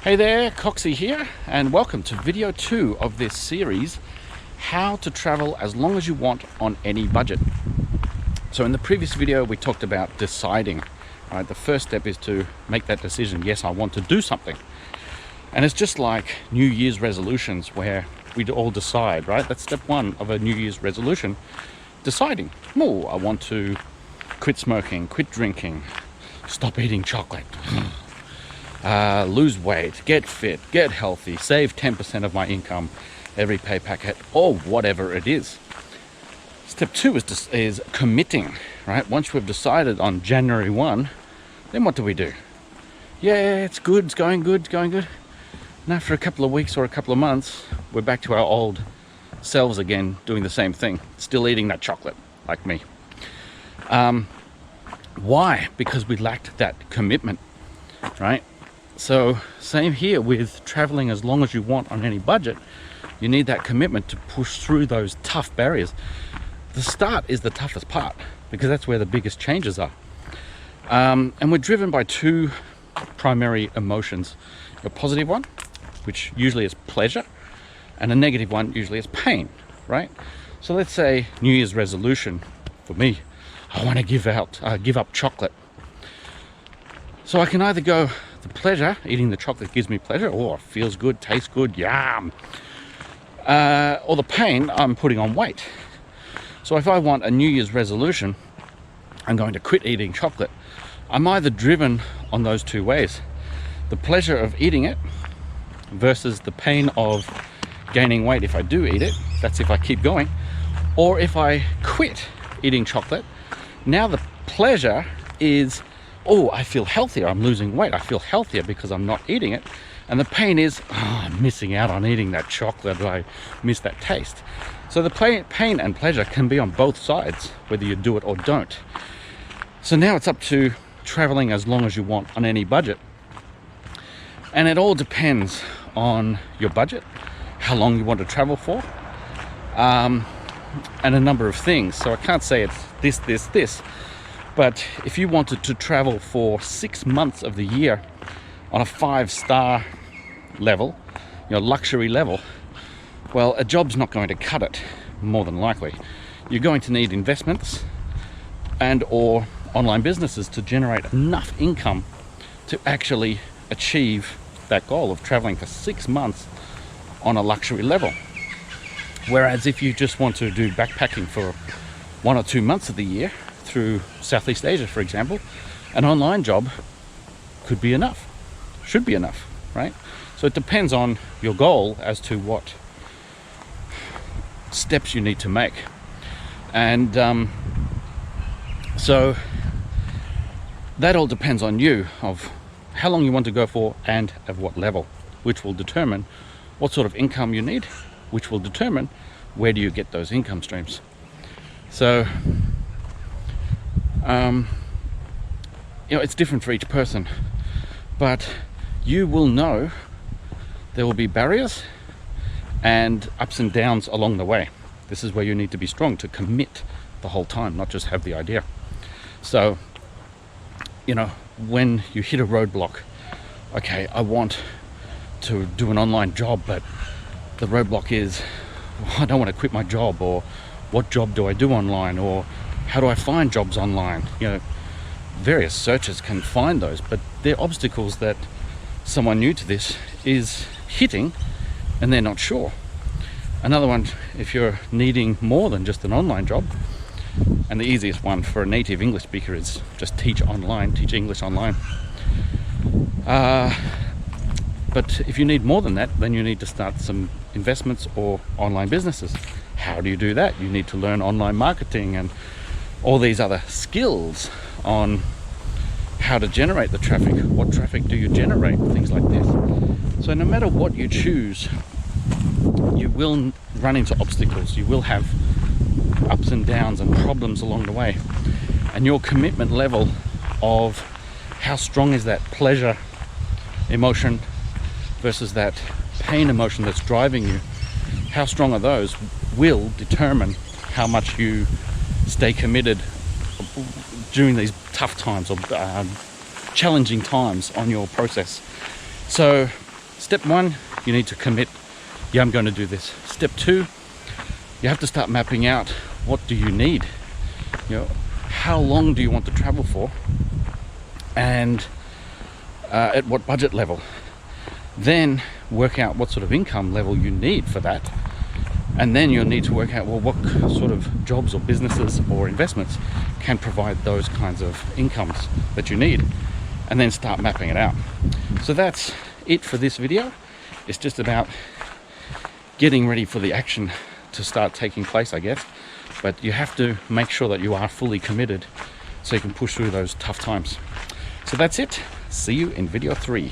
Hey there, Coxy here, and welcome to video 2 of this series, How to Travel as Long as You Want on Any Budget. So in the previous video we talked about deciding, right? The first step is to make that decision. Yes, I want to do something. And it's just like New Year's resolutions where we all decide, right? That's step 1 of a New Year's resolution, deciding. Oh, I want to quit smoking, quit drinking, stop eating chocolate. Lose weight, get fit, get healthy, save 10% of my income every pay packet, or whatever it is. Step 2 is committing, right? Once we've decided on January 1, then what do we do? Yeah, it's good, it's going good, it's going good. Now for a couple of weeks or a couple of months, we're back to our old selves again, doing the same thing, still eating that chocolate, like me. Why? Because we lacked that commitment, right? So same here with traveling as long as you want on any budget. You need that commitment to push through those tough barriers. The start is the toughest part because that's where the biggest changes are. And we're driven by 2 primary emotions. A positive one, which usually is pleasure, and a negative one usually is pain, right? So let's say New Year's resolution for me, I want to give up chocolate. So I can either go the pleasure, eating the chocolate gives me pleasure, or it feels good, tastes good, yum. Or the pain, I'm putting on weight. So if I want a New Year's resolution, I'm going to quit eating chocolate. I'm either driven on those 2 ways. The pleasure of eating it versus the pain of gaining weight if I do eat it. That's if I keep going. Or if I quit eating chocolate, now the pleasure is, oh, I feel healthier, I'm losing weight, I feel healthier because I'm not eating it. And the pain is, oh, I'm missing out on eating that chocolate, I miss that taste. So the pain and pleasure can be on both sides, whether you do it or don't. So now it's up to traveling as long as you want on any budget. And it all depends on your budget, how long you want to travel for, and a number of things. So I can't say it's this. But if you wanted to travel for 6 months of the year on a 5-star level, luxury level, well, a job's not going to cut it, more than likely. You're going to need investments and or online businesses to generate enough income to actually achieve that goal of traveling for 6 months on a luxury level. Whereas if you just want to do backpacking for 1 or 2 months of the year, through Southeast Asia, for example, an online job could be enough, should be enough, right? So it depends on your goal as to what steps you need to make. And so that all depends on you, of how long you want to go for and at what level, which will determine what sort of income you need, which will determine where do you get those income streams. So it's different for each person, but you will know there will be barriers and ups and downs along the way. This is where you need to be strong to commit the whole time, not just have the idea. So, when you hit a roadblock, okay, I want to do an online job, but the roadblock is, I don't want to quit my job, or what job do I do online, or how do I find jobs online? Various searches can find those, but they're obstacles that someone new to this is hitting and they're not sure. Another one, if you're needing more than just an online job, and the easiest one for a native English speaker is just teach English online. But if you need more than that, then you need to start some investments or online businesses. How do you do that? You need to learn online marketing and all these other skills on how to generate the traffic. What traffic do you generate? Things like this. So no matter what you choose, you will run into obstacles. You will have ups and downs and problems along the way. And your commitment level of how strong is that pleasure emotion versus that pain emotion that's driving you, how strong are those, will determine how much you stay committed during these tough times or challenging times on your process. So step one, you need to commit. Yeah, I'm going to do this. Step two, you have to start mapping out, what do you need? You know, how long do you want to travel for? And at what budget level? Then work out what sort of income level you need for that. And then you'll need to work out, well, what sort of jobs or businesses or investments can provide those kinds of incomes that you need, and then start mapping it out. So that's it for this video. It's just about getting ready for the action to start taking place, I guess. But you have to make sure that you are fully committed so you can push through those tough times. So that's it. See you in video 3.